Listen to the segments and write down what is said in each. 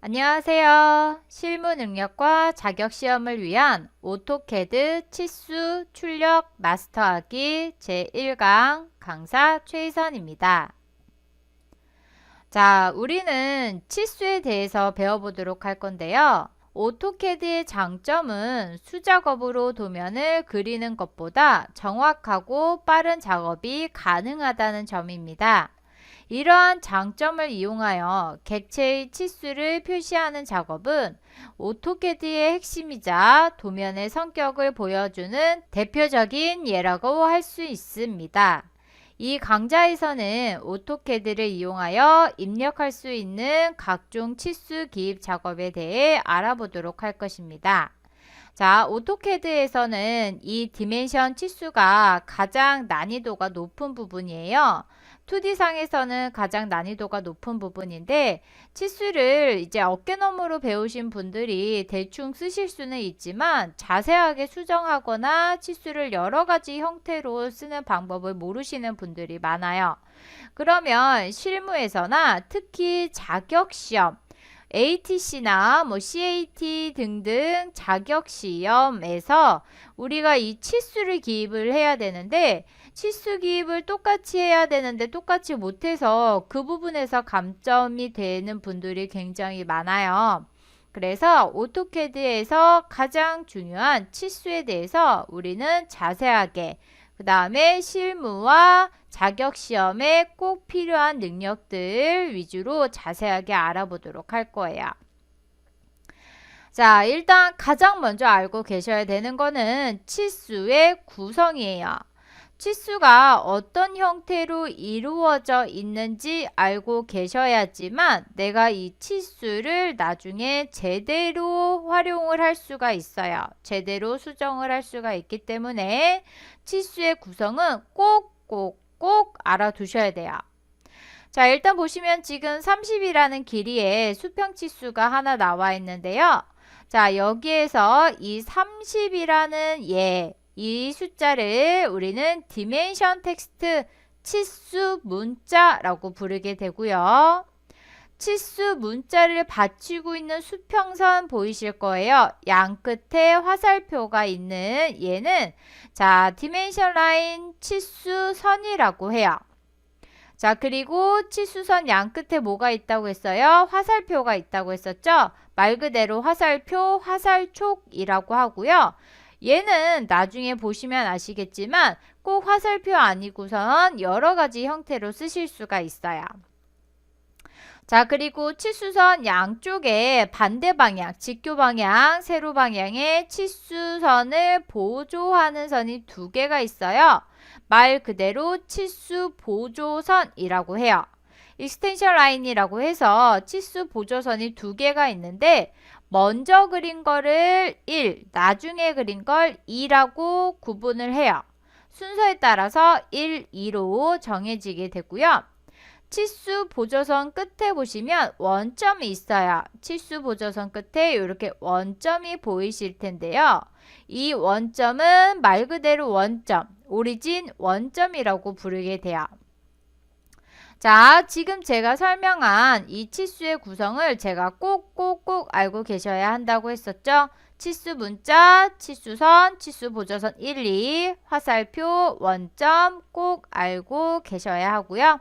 안녕하세요. 실무 능력과 자격 시험을 위한 오토캐드 치수 출력 마스터하기 제1강 강사 최희선입니다. 자, 우리는 치수에 대해서 배워보도록 할 건데요. 오토캐드의 장점은 수작업으로 도면을 그리는 것보다 정확하고 빠른 작업이 가능하다는 점입니다. 이러한 장점을 이용하여 객체의 치수를 표시하는 작업은 오토캐드의 핵심이자 도면의 성격을 보여주는 대표적인 예라고 할 수 있습니다. 이 강좌에서는 오토캐드를 이용하여 입력할 수 있는 각종 치수 기입 작업에 대해 알아보도록 할 것입니다. 자, 오토캐드에서는 이 디멘션 치수가 가장 난이도가 높은 부분이에요. 2D상에서는 가장 난이도가 높은 부분인데 치수를 이제 어깨너머로 배우신 분들이 대충 쓰실 수는 있지만 자세하게 수정하거나 치수를 여러 가지 형태로 쓰는 방법을 모르시는 분들이 많아요. 그러면 실무에서나 특히 자격시험 ATC나 CAT 등등 자격시험에서 우리가 이 치수를 기입을 해야 되는데 치수 기입을 똑같이 해야 되는데 똑같이 못해서 그 부분에서 감점이 되는 분들이 굉장히 많아요. 그래서 오토캐드에서 가장 중요한 치수에 대해서 우리는 자세하게 그 다음에 실무와 자격시험에 꼭 필요한 능력들 위주로 자세하게 알아보도록 할 거예요. 자, 일단 가장 먼저 알고 계셔야 되는 거는 치수의 구성이에요. 치수가 어떤 형태로 이루어져 있는지 알고 계셔야지만 내가 이 치수를 나중에 제대로 활용을 할 수가 있어요. 제대로 수정을 할 수가 있기 때문에 치수의 구성은 꼭 알아두셔야 돼요. 자, 일단 보시면 지금 30이라는 길이의 수평치수가 하나 나와 있는데요. 자, 여기에서 이 30이라는 이 숫자를 우리는 디멘션 텍스트 치수 문자라고 부르게 되고요. 치수 문자를 받치고 있는 수평선 보이실 거예요. 양 끝에 화살표가 있는 얘는 자, 디멘션 라인 치수선이라고 해요. 자, 그리고 치수선 양 끝에 뭐가 있다고 했어요? 화살표가 있다고 했었죠? 말 그대로 화살표, 화살촉이라고 하고요. 얘는 나중에 보시면 아시겠지만 꼭 화살표 아니고선 여러 가지 형태로 쓰실 수가 있어요. 자, 그리고 치수선 양쪽에 반대 방향, 직교 방향, 세로 방향의 치수선을 보조하는 선이 두 개가 있어요. 말 그대로 치수 보조선이라고 해요. 익스텐션 라인이라고 해서 치수 보조선이 두 개가 있는데 먼저 그린 거를 1, 나중에 그린 걸 2라고 구분을 해요. 순서에 따라서 1, 2로 정해지게 되고요. 치수 보조선 끝에 보시면 원점이 있어요. 치수 보조선 끝에 이렇게 원점이 보이실 텐데요. 이 원점은 말 그대로 원점, 오리진 원점이라고 부르게 돼요. 자, 지금 제가 설명한 이 치수의 구성을 제가 꼭 알고 계셔야 한다고 했었죠. 치수 문자, 치수선, 치수 보조선 1, 2, 화살표, 원점 꼭 알고 계셔야 하고요.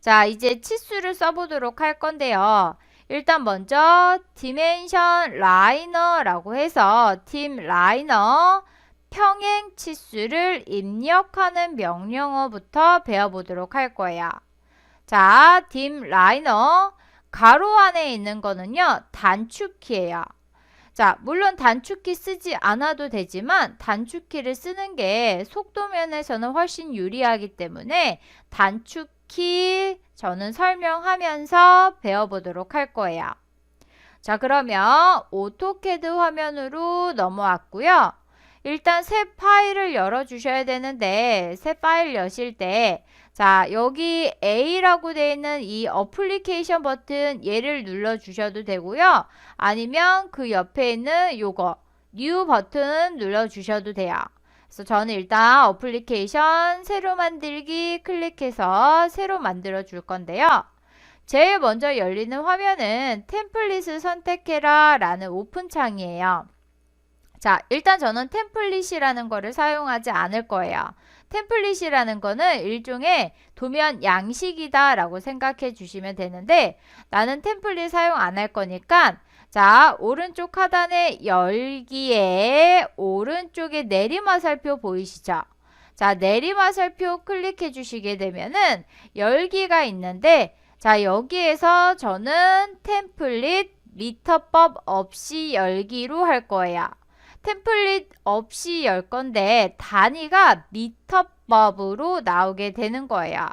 자, 이제 치수를 써보도록 할 건데요. 일단 먼저 디멘션 라이너라고 해서 dim 라이너 평행 치수를 입력하는 명령어부터 배워보도록 할 거예요. 자, dim 라이너 가로 안에 있는 거는요, 단축키예요. 자, 물론 단축키 쓰지 않아도 되지만 단축키를 쓰는 게 속도 면에서는 훨씬 유리하기 때문에 단축키 저는 설명하면서 배워보도록 할 거예요. 자, 그러면 오토캐드 화면으로 넘어왔고요. 일단 새 파일을 열어주셔야 되는데 새 파일 여실 때 자, 여기 A라고 되어 있는 이 어플리케이션 버튼 얘를 눌러주셔도 되고요. 아니면 그 옆에 있는 요거 New 버튼 눌러주셔도 돼요. 그래서 저는 일단 어플리케이션 새로 만들기 클릭해서 새로 만들어 줄 건데요. 제일 먼저 열리는 화면은 템플릿을 선택해라 라는 오픈 창이에요. 자, 일단 저는 템플릿이라는 거를 사용하지 않을 거예요. 템플릿이라는 거는 일종의 도면 양식이다 라고 생각해 주시면 되는데 나는 템플릿 사용 안 할 거니까 자, 오른쪽 하단의 열기에 오른쪽에 내리마살표 보이시죠? 자, 내리마살표 클릭해 주시게 되면은 열기가 있는데 자, 여기에서 저는 템플릿 미터법 없이 열기로 할 거예요. 템플릿 없이 열 건데 단위가 미터법으로 나오게 되는 거예요.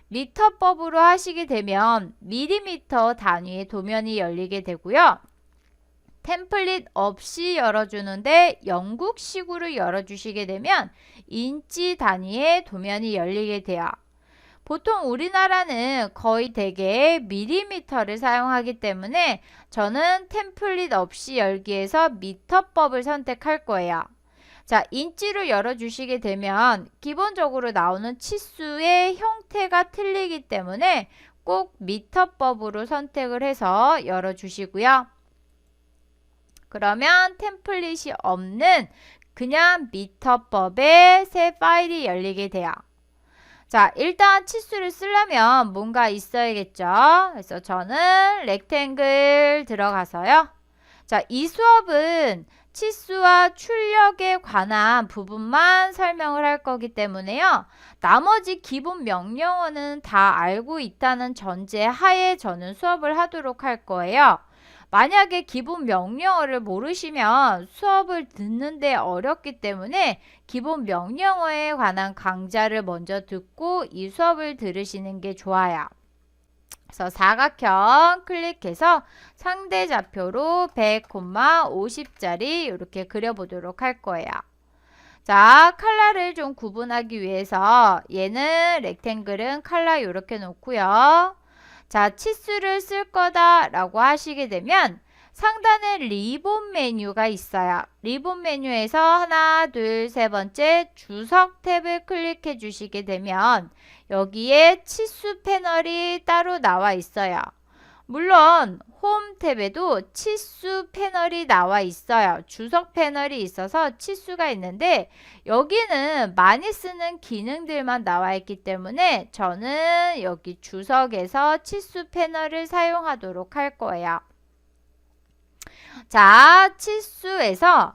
미터법으로 하시게 되면 밀리미터 단위의 도면이 열리게 되고요. 템플릿 없이 열어주는데 영국식으로 열어주시게 되면 인치 단위의 도면이 열리게 돼요. 보통 우리나라는 거의 대개 밀리미터를 사용하기 때문에 저는 템플릿 없이 열기에서 미터법을 선택할 거예요. 자, 인치로 열어주시게 되면 기본적으로 나오는 치수의 형태가 틀리기 때문에 꼭 미터법으로 선택을 해서 열어주시고요. 그러면 템플릿이 없는 그냥 미터법의 새 파일이 열리게 돼요. 자, 일단 치수를 쓰려면 뭔가 있어야겠죠. 그래서 저는 렉탱글 들어가서요. 자, 이 수업은 치수와 출력에 관한 부분만 설명을 할 거기 때문에요. 나머지 기본 명령어는 다 알고 있다는 전제 하에 저는 수업을 하도록 할 거예요. 만약에 기본 명령어를 모르시면 수업을 듣는데 어렵기 때문에 기본 명령어에 관한 강좌를 먼저 듣고 이 수업을 들으시는 게 좋아요. 그래서 사각형 클릭해서 상대 좌표로 100, 50짜리 이렇게 그려보도록 할 거예요. 자, 컬러를 좀 구분하기 위해서 얘는 렉탱글은 컬러 이렇게 놓고요. 자, 치수를 쓸 거다 라고 하시게 되면 상단에 리본 메뉴가 있어요. 리본 메뉴에서 하나, 둘, 세 번째 주석 탭을 클릭해 주시게 되면 여기에 치수 패널이 따로 나와 있어요. 물론 홈 탭에도 치수 패널이 나와 있어요. 주석 패널이 있어서 치수가 있는데 여기는 많이 쓰는 기능들만 나와 있기 때문에 저는 여기 주석에서 치수 패널을 사용하도록 할 거예요. 자, 치수에서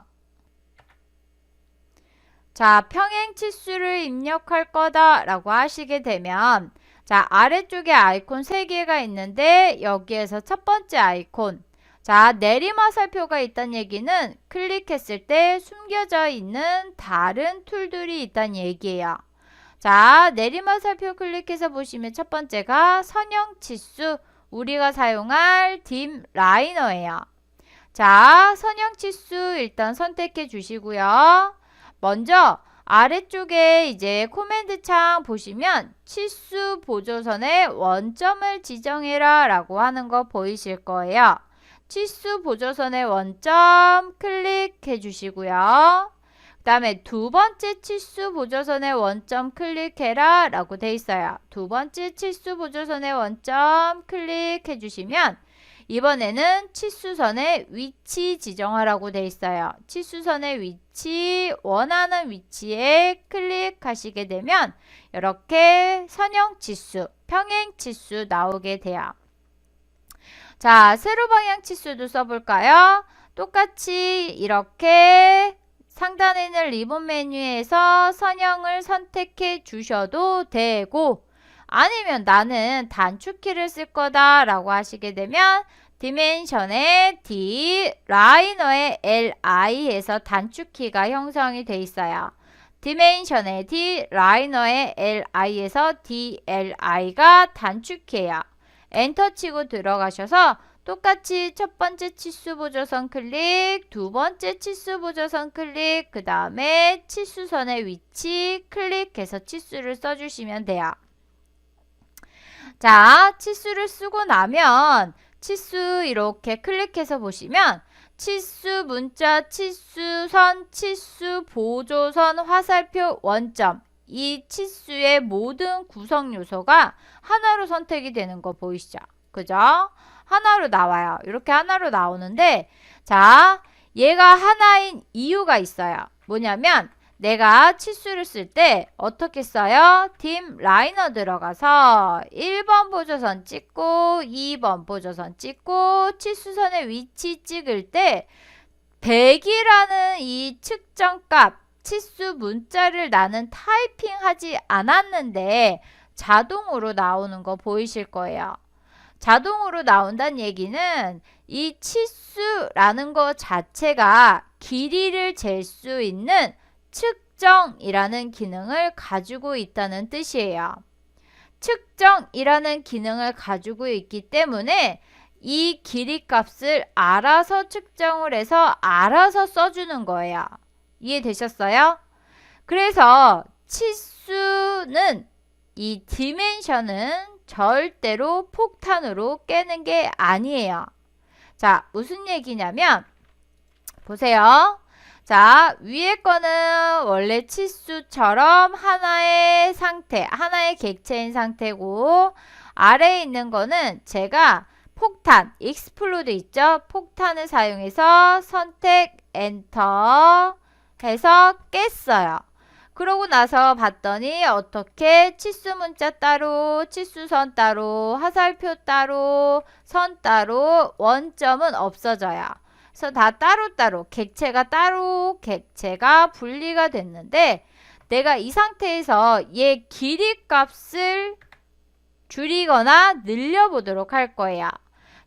자, 평행 치수를 입력할 거다 라고 하시게 되면 자, 아래쪽에 아이콘 3개가 있는데 여기에서 첫 번째 아이콘 자, 내리마살표가 있다는 얘기는 클릭했을 때 숨겨져 있는 다른 툴들이 있다는 얘기예요. 자, 내리마살표 클릭해서 보시면 첫 번째가 선형치수 우리가 사용할 dim 라이너예요. 자, 선형치수 일단 선택해 주시고요. 먼저 아래쪽에 이제 코맨드 창 보시면 치수 보조선에 원점을 지정해라 라고 하는 거 보이실 거예요. 치수 보조선의 원점 클릭해 주시고요. 그 다음에 두 번째 치수 보조선의 원점 클릭해라 라고 돼 있어요. 두 번째 치수 보조선의 원점 클릭해 주시면 이번에는 치수선의 위치 지정하라고 돼 있어요. 치수선의 위치, 원하는 위치에 클릭하시게 되면 이렇게 선형치수, 평행치수 나오게 돼요. 자, 세로 방향 치수도 써볼까요? 똑같이 이렇게 상단에 있는 리본 메뉴에서 선형을 선택해 주셔도 되고 아니면 나는 단축키를 쓸 거다 라고 하시게 되면 디멘션의 D, 라이너의 LI에서 단축키가 형성이 돼 있어요. 디멘션의 D, 라이너의 LI에서 DLI가 단축키예요. 엔터 치고 들어가셔서 똑같이 첫 번째 치수 보조선 클릭, 두 번째 치수 보조선 클릭, 그 다음에 치수선의 위치 클릭해서 치수를 써주시면 돼요. 자, 치수를 쓰고 나면 치수 이렇게 클릭해서 보시면 치수 문자, 치수선, 치수 보조선, 화살표, 원점 이 치수의 모든 구성 요소가 하나로 선택이 되는 거 보이시죠? 그죠? 하나로 나와요. 이렇게 하나로 나오는데, 자, 얘가 하나인 이유가 있어요. 뭐냐면 내가 치수를 쓸 때 어떻게 써요? dim 라이너 들어가서 1번 보조선 찍고 2번 보조선 찍고 치수선의 위치 찍을 때 100이라는 이 측정값 치수 문자를 나는 타이핑하지 않았는데 자동으로 나오는 거 보이실 거예요. 자동으로 나온다는 얘기는 이 치수라는 것 자체가 길이를 잴 수 있는 측정이라는 기능을 가지고 있다는 뜻이에요. 측정이라는 기능을 가지고 있기 때문에 이 길이 값을 알아서 측정을 해서 알아서 써주는 거예요. 이해되셨어요? 그래서 치수는 이 디멘션은 절대로 폭탄으로 깨는 게 아니에요. 자, 무슨 얘기냐면 보세요. 자, 위에 거는 원래 치수처럼 하나의 상태, 하나의 객체인 상태고 아래에 있는 거는 제가 폭탄, 익스플로드 있죠? 폭탄을 사용해서 선택, 엔터 해서 깼어요. 그러고 나서 봤더니 어떻게 치수 문자 따로, 치수선 따로, 화살표 따로, 선 따로, 원점은 없어져요. 그래서 다 따로따로, 객체가 따로, 객체가 분리가 됐는데 내가 이 상태에서 얘 길이 값을 줄이거나 늘려보도록 할 거예요.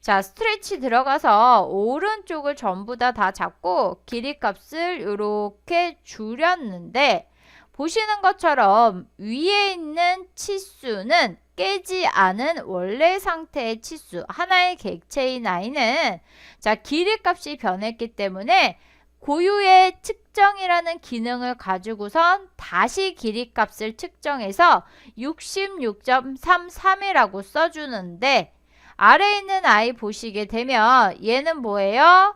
자, 스트레치 들어가서 오른쪽을 전부 다 잡고 길이 값을 이렇게 줄였는데 보시는 것처럼 위에 있는 치수는 깨지 않은 원래 상태의 치수, 하나의 객체인 i는 자, 길이 값이 변했기 때문에 고유의 측정이라는 기능을 가지고선 다시 길이 값을 측정해서 66.33이라고 써주는데 아래에 있는 i 보시게 되면 얘는 뭐예요?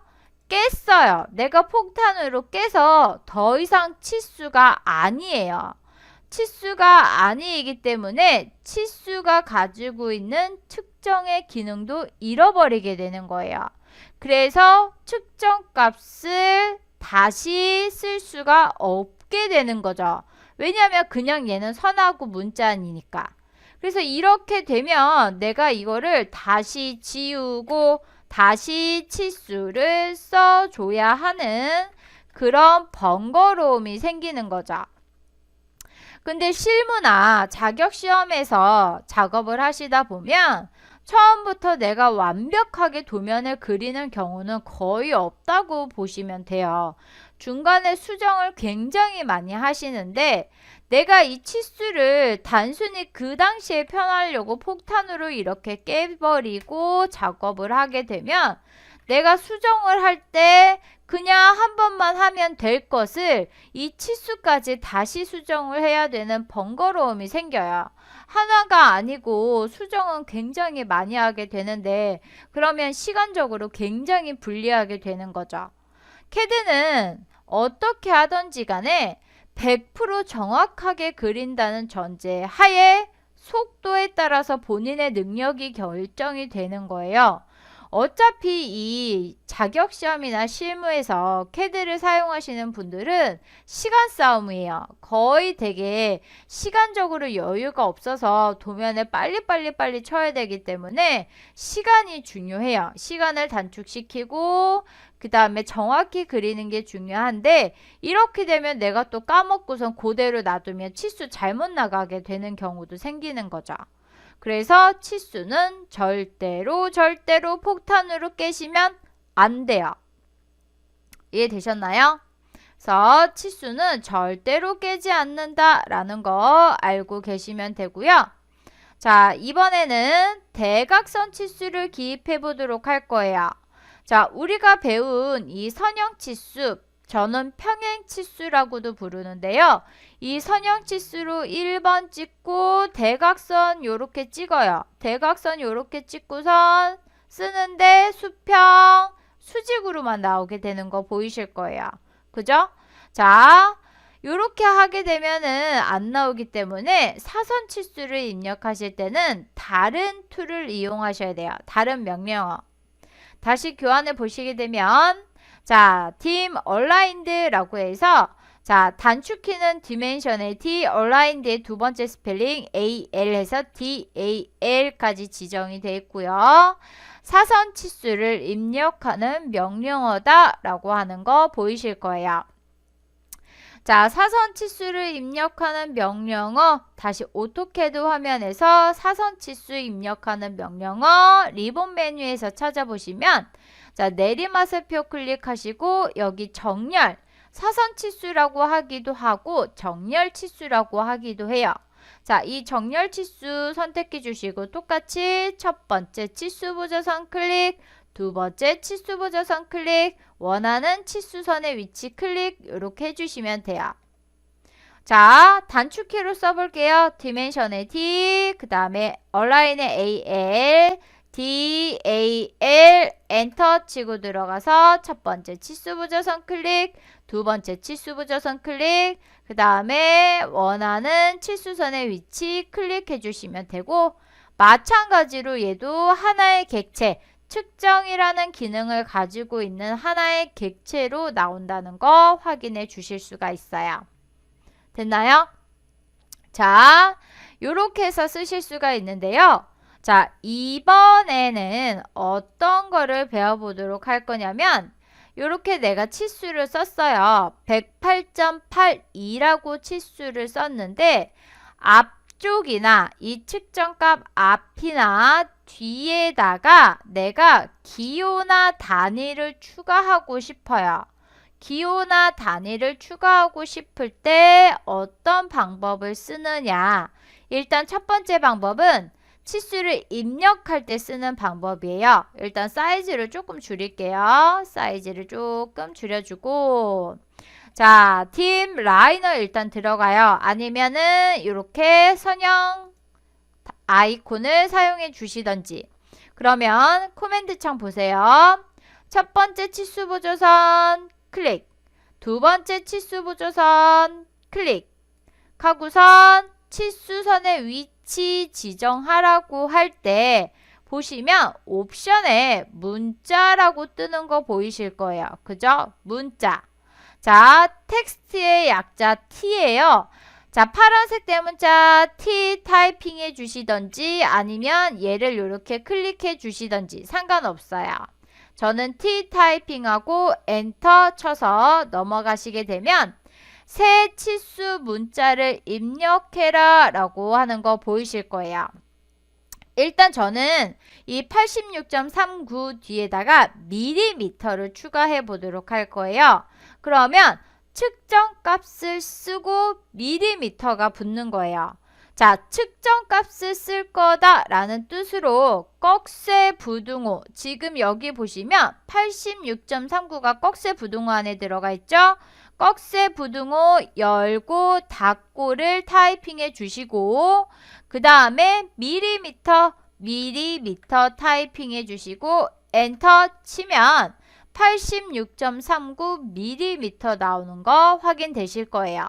깼어요. 내가 폭탄으로 깨서 더 이상 치수가 아니에요. 치수가 아니기 때문에 치수가 가지고 있는 측정의 기능도 잃어버리게 되는 거예요. 그래서 측정값을 다시 쓸 수가 없게 되는 거죠. 왜냐하면 그냥 얘는 선하고 문자니까. 그래서 이렇게 되면 내가 이거를 다시 지우고 다시 치수를 써줘야 하는 그런 번거로움이 생기는 거죠. 근데 실무나 자격시험에서 작업을 하시다 보면 처음부터 내가 완벽하게 도면을 그리는 경우는 거의 없다고 보시면 돼요. 중간에 수정을 굉장히 많이 하시는데 내가 이 치수를 단순히 그 당시에 편하려고 폭탄으로 이렇게 깨버리고 작업을 하게 되면 내가 수정을 할 때 그냥 한 번만 하면 될 것을 이 치수까지 다시 수정을 해야 되는 번거로움이 생겨요. 하나가 아니고 수정은 굉장히 많이 하게 되는데 그러면 시간적으로 굉장히 불리하게 되는 거죠. 캐드는 어떻게 하던지 간에 100% 정확하게 그린다는 전제 하에 속도에 따라서 본인의 능력이 결정이 되는 거예요. 어차피 이 자격시험이나 실무에서 캐드를 사용하시는 분들은 시간 싸움이에요. 거의 되게 시간적으로 여유가 없어서 도면에 빨리 쳐야 되기 때문에 시간이 중요해요. 시간을 단축시키고 그 다음에 정확히 그리는 게 중요한데 이렇게 되면 내가 또 까먹고선 그대로 놔두면 치수 잘못 나가게 되는 경우도 생기는 거죠. 그래서 치수는 절대로 폭탄으로 깨시면 안 돼요. 이해되셨나요? 그래서 치수는 절대로 깨지 않는다라는 거 알고 계시면 되고요. 자, 이번에는 대각선 치수를 기입해 보도록 할 거예요. 자, 우리가 배운 이 선형치수, 저는 평행치수라고도 부르는데요. 이 선형치수로 1번 찍고 대각선 요렇게 찍어요. 대각선 요렇게 찍고선 쓰는데 수평, 수직으로만 나오게 되는 거 보이실 거예요. 그죠? 자, 요렇게 하게 되면은 안 나오기 때문에 사선 치수를 입력하실 때는 다른 툴을 이용하셔야 돼요. 다른 명령어. 다시 교환을 보시게 되면 자, dim aligned라고 해서 자, 단축키는 dimension의 d, aligned의 두 번째 스펠링 al에서 dal까지 지정이 되어 있고요. 사선 치수를 입력하는 명령어다 라고 하는 거 보이실 거예요. 자, 사선 치수를 입력하는 명령어, 다시 오토캐드 화면에서 사선 치수 입력하는 명령어 리본 메뉴에서 찾아보시면 자, 내리마사표 클릭하시고 여기 정렬, 사선 치수라고 하기도 하고 정렬 치수라고 하기도 해요. 자, 이 정렬 치수 선택해 주시고 똑같이 첫 번째 치수 보조선 클릭, 두 번째 치수 보조선 클릭, 원하는 치수선의 위치 클릭 이렇게 해주시면 돼요. 자, 단축키로 써볼게요. 디멘션의 D, 그 다음에 얼라인의 AL, DAL 엔터 치고 들어가서 첫 번째 치수 보조선 클릭, 두 번째 치수 보조선 클릭, 그 다음에 원하는 치수선의 위치 클릭해 주시면 되고 마찬가지로 얘도 하나의 객체, 측정이라는 기능을 가지고 있는 하나의 객체로 나온다는 거 확인해 주실 수가 있어요. 됐나요? 자, 요렇게 해서 쓰실 수가 있는데요. 자, 이번에는 어떤 거를 배워보도록 할 거냐면 요렇게 내가 치수를 썼어요. 108.82라고 치수를 썼는데 앞쪽이나 이 측정값 앞이나 뒤에다가 내가 기호나 단위를 추가하고 싶어요. 기호나 단위를 추가하고 싶을 때 어떤 방법을 쓰느냐. 일단 첫 번째 방법은 치수를 입력할 때 쓰는 방법이에요. 일단 사이즈를 조금 줄일게요. 사이즈를 조금 줄여주고 자, 팀 라이너 일단 들어가요. 아니면은 이렇게 선형 아이콘을 사용해 주시던지. 그러면 코맨드 창 보세요. 첫 번째 치수 보조선 클릭, 두 번째 치수 보조선 클릭 하고선 치수선의 위치 지정하라고 할 때 보시면 옵션에 문자라고 뜨는 거 보이실 거예요. 그죠? 문자. 자, 텍스트의 약자 T예요. 자, 파란색 대문자 T 타이핑해 주시던지 아니면 얘를 이렇게 클릭해 주시던지 상관없어요. 저는 T 타이핑하고 엔터 쳐서 넘어가시게 되면 새 치수 문자를 입력해라 라고 하는 거 보이실 거예요. 일단 저는 이 86.39 뒤에다가 밀리미터를 추가해 보도록 할 거예요. 그러면 측정값을 쓰고 밀리미터가 붙는 거예요. 자, 측정값을 쓸 거다 라는 뜻으로 꺽쇠 부등호, 지금 여기 보시면 86.39가 꺽쇠 부등호 안에 들어가 있죠. 꺽쇠 부등호 열고 닫고를 타이핑해 주시고 그 다음에 밀리미터 타이핑해 주시고 엔터 치면 86.39mm 나오는 거 확인되실 거예요.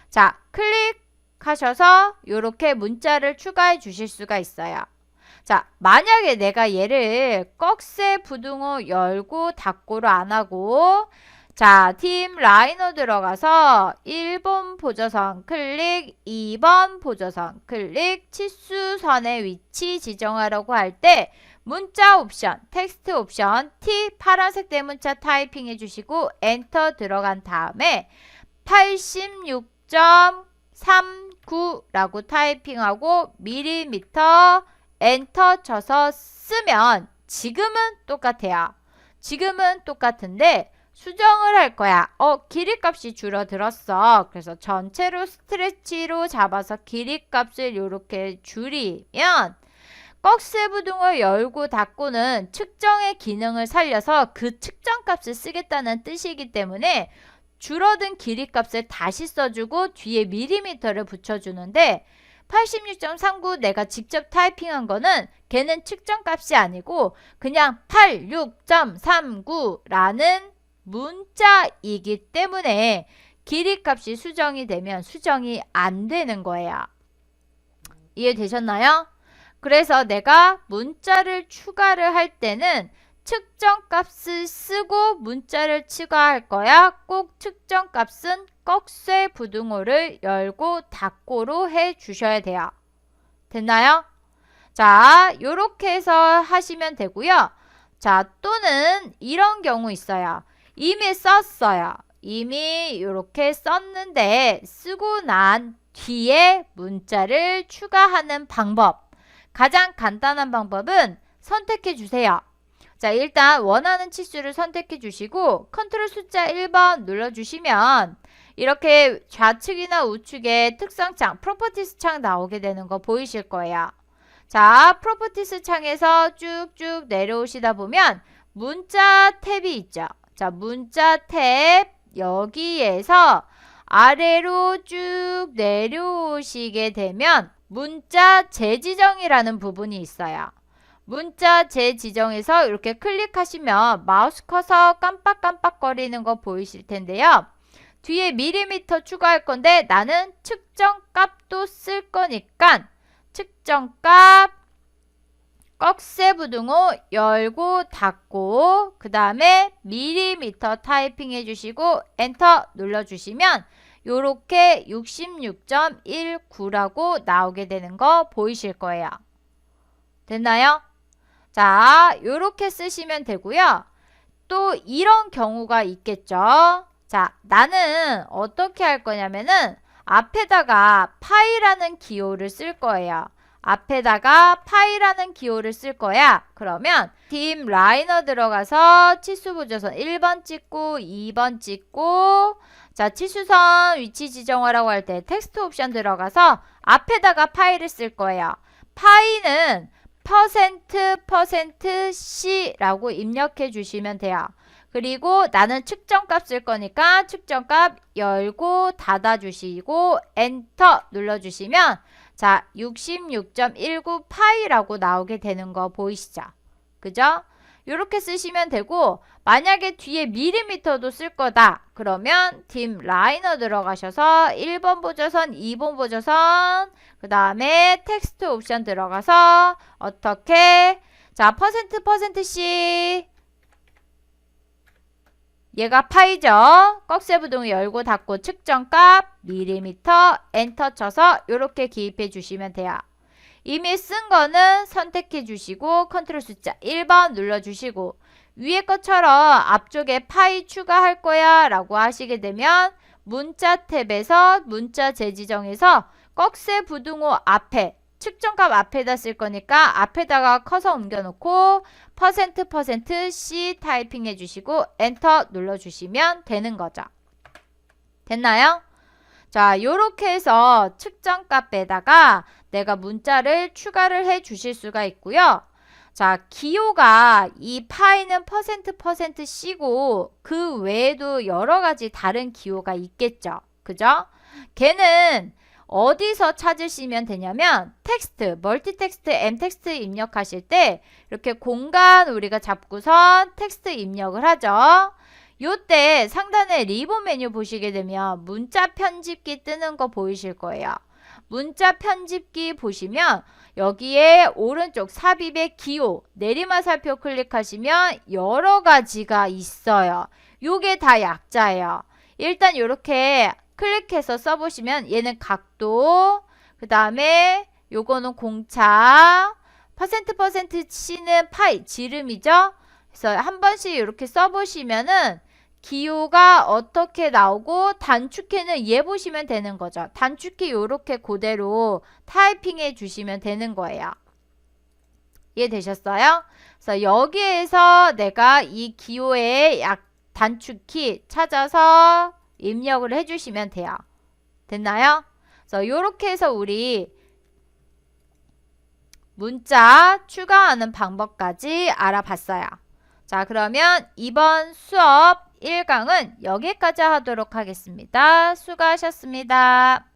자, 클릭하셔서 이렇게 문자를 추가해 주실 수가 있어요. 자, 만약에 내가 얘를 꺽쇠 부등호 열고 닫고로 안 하고 자, 팀 라이너 들어가서 1번 보조선 클릭, 2번 보조선 클릭, 치수선의 위치 지정하라고 할 때 문자 옵션, 텍스트 옵션, T 파란색 대문자 타이핑 해주시고 엔터 들어간 다음에 86.39라고 타이핑하고 밀리미터 엔터 쳐서 쓰면 지금은 똑같아요. 지금은 똑같은데 수정을 할 거야. 길이값이 줄어들었어. 그래서 전체로 스트레치로 잡아서 길이값을 이렇게 줄이면 꺽쇠 부등호 열고 닫고는 측정의 기능을 살려서 그 측정값을 쓰겠다는 뜻이기 때문에 줄어든 길이값을 다시 써주고 뒤에 밀리미터를 붙여주는데 86.39 내가 직접 타이핑한 거는 걔는 측정값이 아니고 그냥 86.39라는 문자이기 때문에 길이 값이 수정이 되면 수정이 안 되는 거예요. 이해되셨나요? 그래서 내가 문자를 추가를 할 때는 측정 값을 쓰고 문자를 추가할 거야. 꼭 측정 값은 꺽쇠 부등호를 열고 닫고로 해 주셔야 돼요. 됐나요? 자, 요렇게 해서 하시면 되고요. 자, 또는 이런 경우 있어요. 이미 썼어요. 이미 이렇게 썼는데 쓰고 난 뒤에 문자를 추가하는 방법. 가장 간단한 방법은 선택해 주세요. 자, 일단 원하는 치수를 선택해 주시고 컨트롤 숫자 1번 눌러주시면 이렇게 좌측이나 우측에 특성창, 프로퍼티스 창 나오게 되는 거 보이실 거예요. 자, 프로퍼티스 창에서 쭉쭉 내려오시다 보면 문자 탭이 있죠. 자, 문자 탭 여기에서 아래로 쭉 내려오시게 되면 문자 재지정이라는 부분이 있어요. 문자 재지정에서 이렇게 클릭하시면 마우스 커서 깜빡깜빡거리는 거 보이실 텐데요. 뒤에 밀리미터 추가할 건데 나는 측정 값도 쓸 거니까 측정값 꺽쇠 부등호 열고 닫고 그 다음에 밀리미터 타이핑 해주시고 엔터 눌러주시면 요렇게 66.19라고 나오게 되는 거 보이실 거예요. 됐나요? 자, 요렇게 쓰시면 되고요. 또 이런 경우가 있겠죠. 자, 나는 어떻게 할 거냐면은 앞에다가 파이라는 기호를 쓸 거예요. 앞에다가 파이라는 기호를 쓸 거야. 그러면 딥 라이너 들어가서 치수 보조선 1번 찍고 2번 찍고 자, 치수선 위치 지정하라고 할 때 텍스트 옵션 들어가서 앞에다가 파이를 쓸 거예요. 파이는 %%C라고 입력해 주시면 돼요. 그리고 나는 측정값 쓸 거니까 측정값 열고 닫아 주시고 엔터 눌러 주시면 자, 66.19 파이라고 나오게 되는 거 보이시죠? 그죠? 이렇게 쓰시면 되고 만약에 뒤에 밀리미터도 쓸 거다. 그러면 딥 라이너 들어가셔서 1번 보조선, 2번 보조선 그 다음에 텍스트 옵션 들어가서 어떻게 자, %%C 얘가 파이죠. 꺽쇠 부등호 열고 닫고 측정값 밀리미터 엔터 쳐서 이렇게 기입해 주시면 돼요. 이미 쓴 거는 선택해 주시고 컨트롤 숫자 1번 눌러 주시고 위에 것처럼 앞쪽에 파이 추가할 거야 라고 하시게 되면 문자 탭에서 문자 재지정에서 꺽쇠 부등호 앞에 측정값 앞에다 쓸 거니까 앞에다가 커서 옮겨놓고 %C 타이핑 해주시고 엔터 눌러주시면 되는 거죠. 됐나요? 자, 요렇게 해서 측정값에다가 내가 문자를 추가를 해 주실 수가 있고요. 자, 기호가 이 파이는 %C고 그 외에도 여러 가지 다른 기호가 있겠죠. 그죠? 걔는 어디서 찾으시면 되냐면 텍스트, 멀티텍스트, M텍스트 입력하실 때 이렇게 공간 우리가 잡고선 텍스트 입력을 하죠. 요때 상단에 리본 메뉴 보시게 되면 문자 편집기 뜨는 거 보이실 거예요. 문자 편집기 보시면 여기에 오른쪽 삽입의 기호 내리마살표 클릭하시면 여러 가지가 있어요. 요게 다 약자예요. 일단 요렇게 클릭해서 써보시면 얘는 각도 그 다음에 요거는 공차 %C는 파이 지름이죠. 그래서 한 번씩 이렇게 써보시면은 기호가 어떻게 나오고 단축키는 얘 보시면 되는 거죠. 단축키 이렇게 그대로 타이핑해 주시면 되는 거예요. 이해되셨어요? 그래서 여기에서 내가 이 기호의 단축키 찾아서 입력을 해주시면 돼요. 됐나요? 그래서 이렇게 해서 우리 문자 추가하는 방법까지 알아봤어요. 자, 그러면 이번 수업 1강은 여기까지 하도록 하겠습니다. 수고하셨습니다.